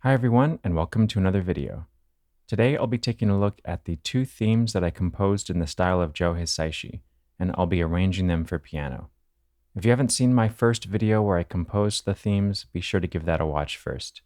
Hi everyone, and welcome to another video. Today I'll be taking a look at the two themes that I composed in the style of Joe Hisaishi, and I'll be arranging them for piano. If you haven't seen my first video where I composed the themes, be sure to give that a watch first.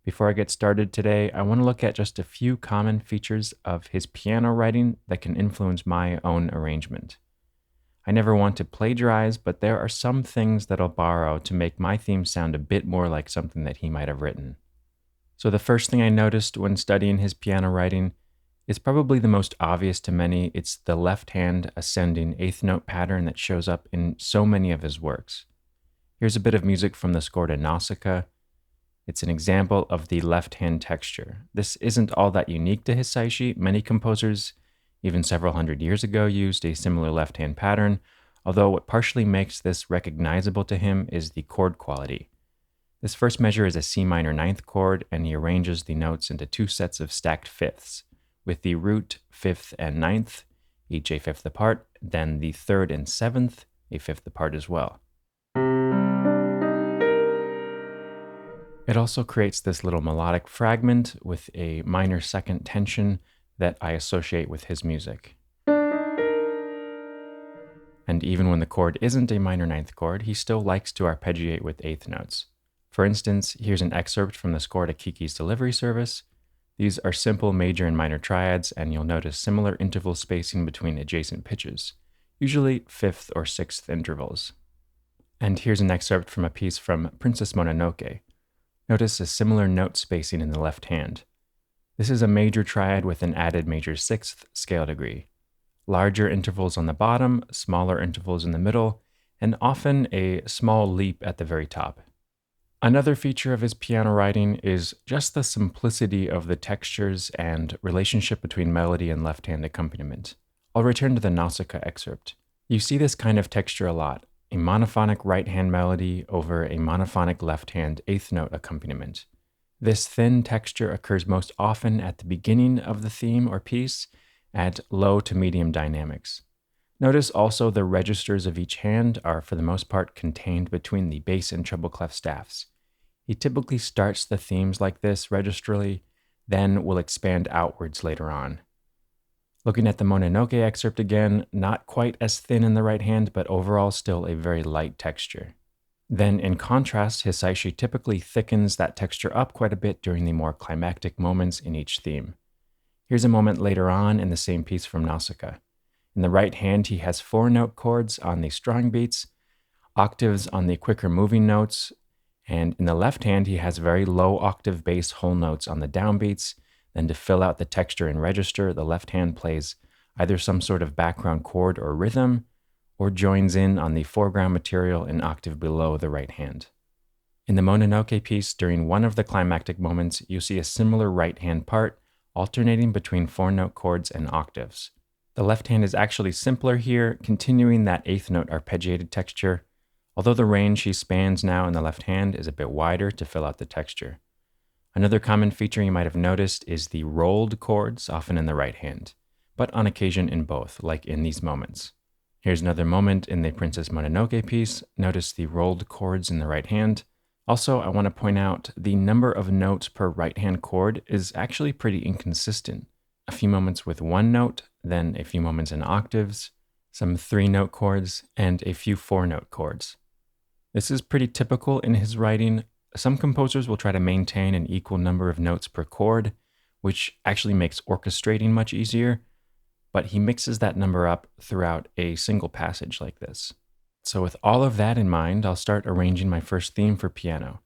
Before I get started today, I want to look at just a few common features of his piano writing that can influence my own arrangement. I never want to plagiarize, but there are some things that I'll borrow to make my theme sound a bit more like something that he might have written. So the first thing I noticed when studying his piano writing is probably the most obvious to many. It's the left-hand ascending eighth note pattern that shows up in so many of his works. Here's a bit of music from the score to Nausicaa. It's an example of the left-hand texture. This isn't all that unique to Hisaishi. Many composers, even several hundred years ago, used a similar left-hand pattern, although what partially makes this recognizable to him is the chord quality. This first measure is a C minor ninth chord, and he arranges the notes into two sets of stacked fifths, with the root, fifth, and ninth, each a fifth apart, then the third and seventh, a fifth apart as well. It also creates this little melodic fragment with a minor second tension that I associate with his music. And even when the chord isn't a minor ninth chord, he still likes to arpeggiate with eighth notes. For instance, here's an excerpt from the score to Kiki's Delivery Service. These are simple major and minor triads, and you'll notice similar interval spacing between adjacent pitches, usually fifth or sixth intervals. And here's an excerpt from a piece from Princess Mononoke. Notice a similar note spacing in the left hand. This is a major triad with an added major sixth scale degree. Larger intervals on the bottom, smaller intervals in the middle, and often a small leap at the very top. Another feature of his piano writing is just the simplicity of the textures and relationship between melody and left-hand accompaniment. I'll return to the Nausicaa excerpt. You see this kind of texture a lot, a monophonic right-hand melody over a monophonic left-hand eighth note accompaniment. This thin texture occurs most often at the beginning of the theme or piece at low to medium dynamics. Notice also the registers of each hand are for the most part contained between the bass and treble clef staffs. He typically starts the themes like this registrally, then will expand outwards later on. Looking at the Mononoke excerpt again, not quite as thin in the right hand, but overall still a very light texture. Then in contrast, Hisaishi typically thickens that texture up quite a bit during the more climactic moments in each theme. Here's a moment later on in the same piece from Nausicaa. In the right hand, he has 4-note chords on the strong beats, octaves on the quicker moving notes, and in the left hand, he has very low octave bass whole notes on the downbeats. Then to fill out the texture and register, the left hand plays either some sort of background chord or rhythm, or joins in on the foreground material an octave below the right hand. In the Mononoke piece, during one of the climactic moments, you see a similar right hand part, alternating between 4-note chords and octaves. The left hand is actually simpler here, continuing that eighth note arpeggiated texture, although the range he spans now in the left hand is a bit wider to fill out the texture. Another common feature you might have noticed is the rolled chords, often in the right hand, but on occasion in both, like in these moments. Here's another moment in the Princess Mononoke piece. Notice the rolled chords in the right hand. Also, I want to point out the number of notes per right hand chord is actually pretty inconsistent. A few moments with 1 note, then a few moments in octaves, some 3-note chords, and a few 4-note chords. This is pretty typical in his writing. Some composers will try to maintain an equal number of notes per chord, which actually makes orchestrating much easier, but he mixes that number up throughout a single passage like this. So with all of that in mind, I'll start arranging my first theme for piano.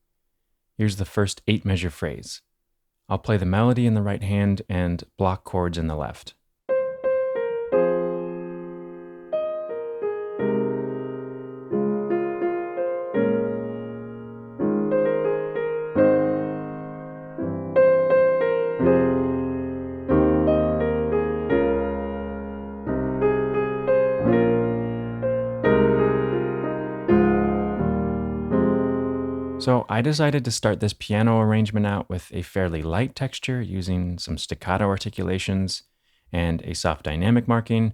Here's the first 8-measure phrase. I'll play the melody in the right hand and block chords in the left. So I decided to start this piano arrangement out with a fairly light texture using some staccato articulations and a soft dynamic marking,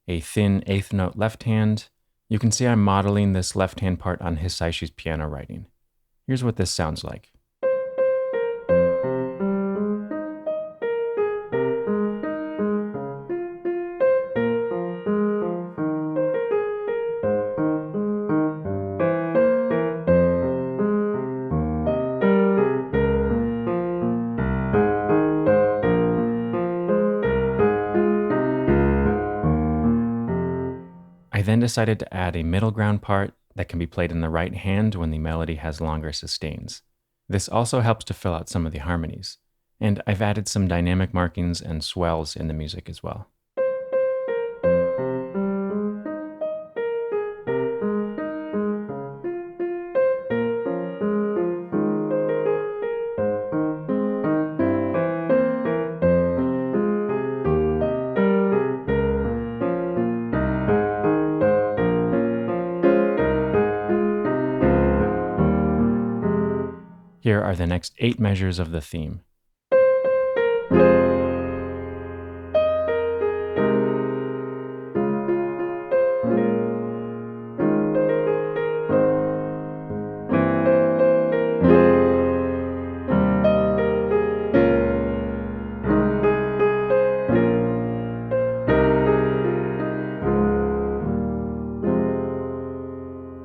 a thin eighth note left hand. You can see I'm modeling this left hand part on Hisaishi's piano writing. Here's what this sounds like. decided to add a middle ground part that can be played in the right hand when the melody has longer sustains. This also helps to fill out some of the harmonies. And I've added some dynamic markings and swells in the music as well. Here are the next 8 measures of the theme.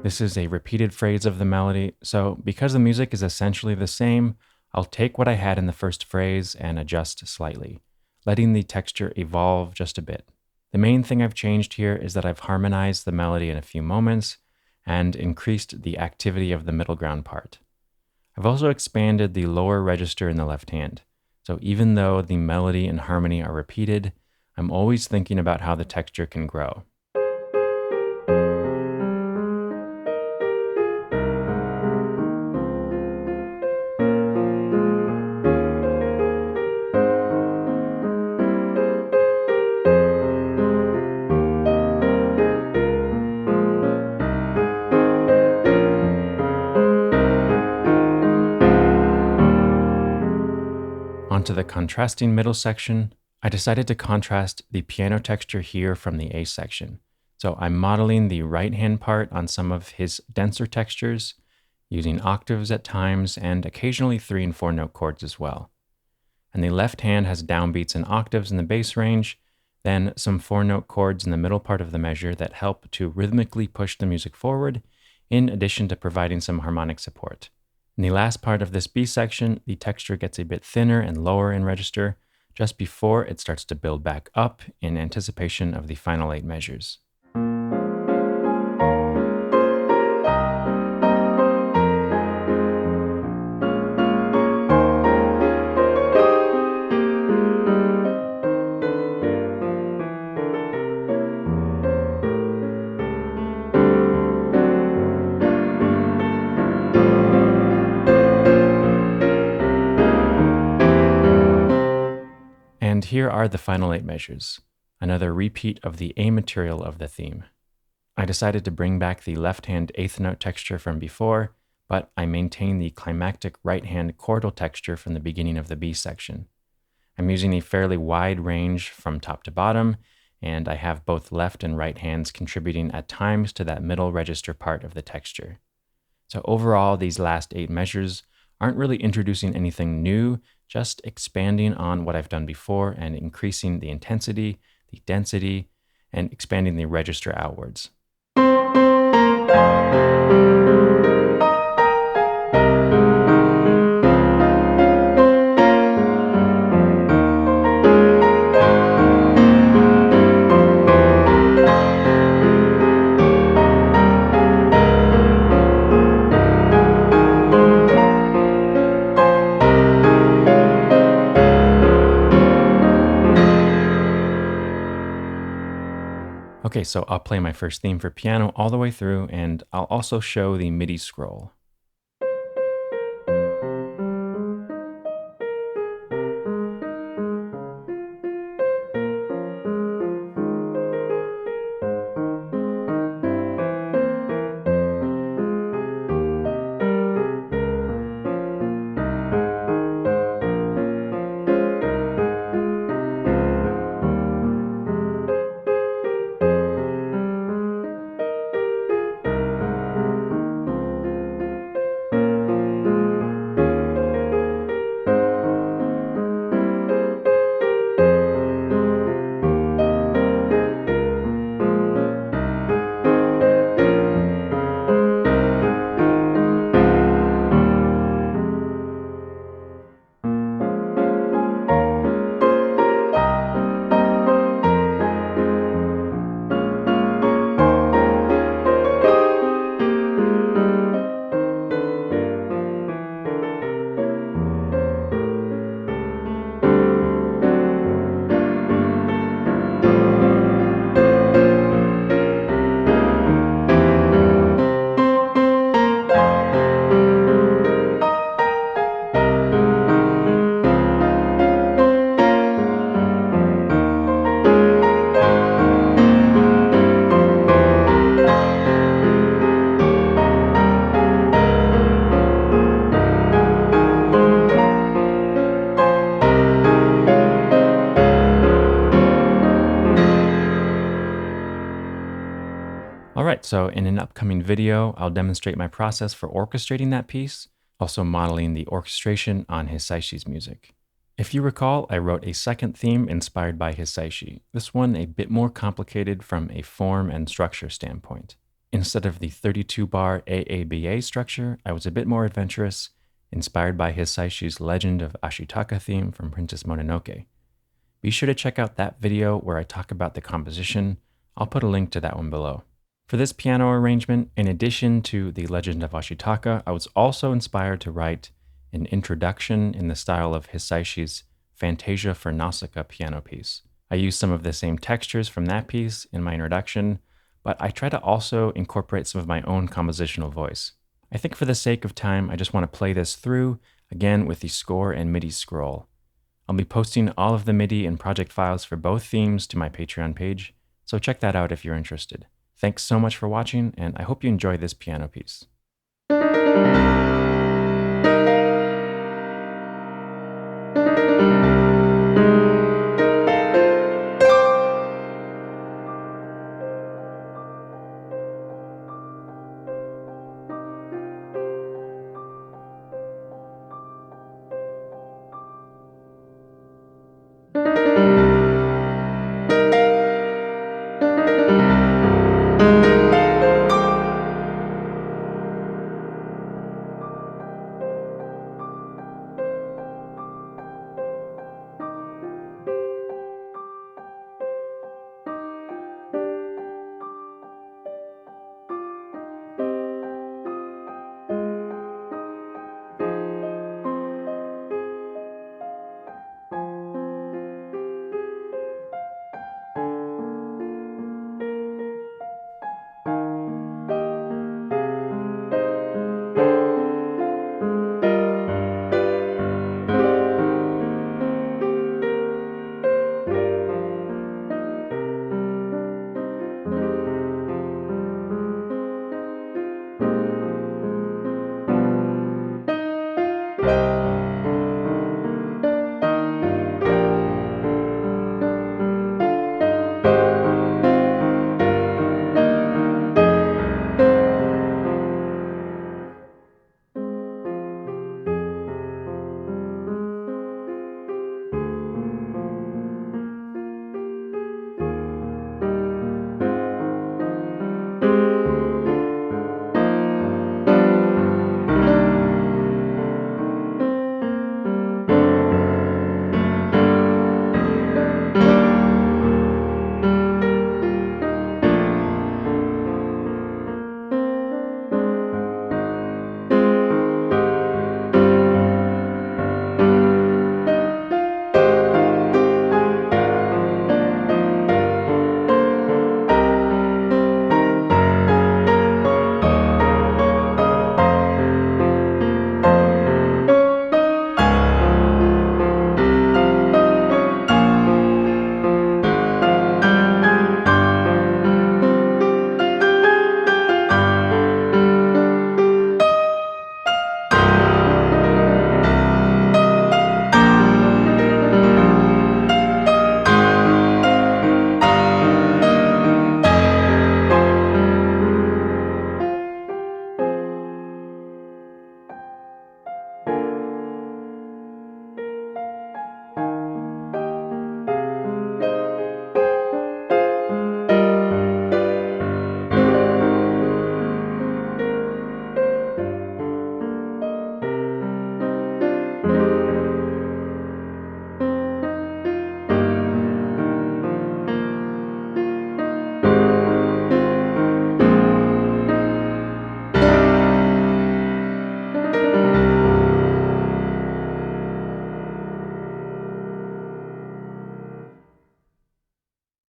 This is a repeated phrase of the melody, so because the music is essentially the same, I'll take what I had in the first phrase and adjust slightly, letting the texture evolve just a bit. The main thing I've changed here is that I've harmonized the melody in a few moments and increased the activity of the middle ground part. I've also expanded the lower register in the left hand, so even though the melody and harmony are repeated, I'm always thinking about how the texture can grow. Onto the contrasting middle section, I decided to contrast the piano texture here from the A section. So I'm modeling the right hand part on some of his denser textures, using octaves at times and occasionally 3 and 4 note chords as well. And the left hand has downbeats and octaves in the bass range, then some 4 note chords in the middle part of the measure that help to rhythmically push the music forward, in addition to providing some harmonic support. In the last part of this B section, the texture gets a bit thinner and lower in register, just before it starts to build back up in anticipation of the final 8 measures. And here are the final 8 measures, another repeat of the A material of the theme. I decided to bring back the left-hand 8th note texture from before, but I maintain the climactic right-hand chordal texture from the beginning of the B section. I'm using a fairly wide range from top to bottom, and I have both left and right hands contributing at times to that middle register part of the texture. So overall, these last 8 measures aren't really introducing anything new, just expanding on what I've done before and increasing the intensity, the density, and expanding the register outwards. Okay, so I'll play my first theme for piano all the way through, and I'll also show the MIDI scroll. Alright, so in an upcoming video, I'll demonstrate my process for orchestrating that piece, also modeling the orchestration on Hisaishi's music. If you recall, I wrote a second theme inspired by Hisaishi, this one a bit more complicated from a form and structure standpoint. Instead of the 32-bar AABA structure, I was a bit more adventurous, inspired by Hisaishi's Legend of Ashitaka theme from Princess Mononoke. Be sure to check out that video where I talk about the composition. I'll put a link to that one below. For this piano arrangement, in addition to the Legend of Ashitaka, I was also inspired to write an introduction in the style of Hisaishi's Fantasia for Nausicaa piano piece. I used some of the same textures from that piece in my introduction, but I try to also incorporate some of my own compositional voice. I think for the sake of time, I just want to play this through, again with the score and MIDI scroll. I'll be posting all of the MIDI and project files for both themes to my Patreon page, so check that out if you're interested. Thanks so much for watching, and I hope you enjoy this piano piece.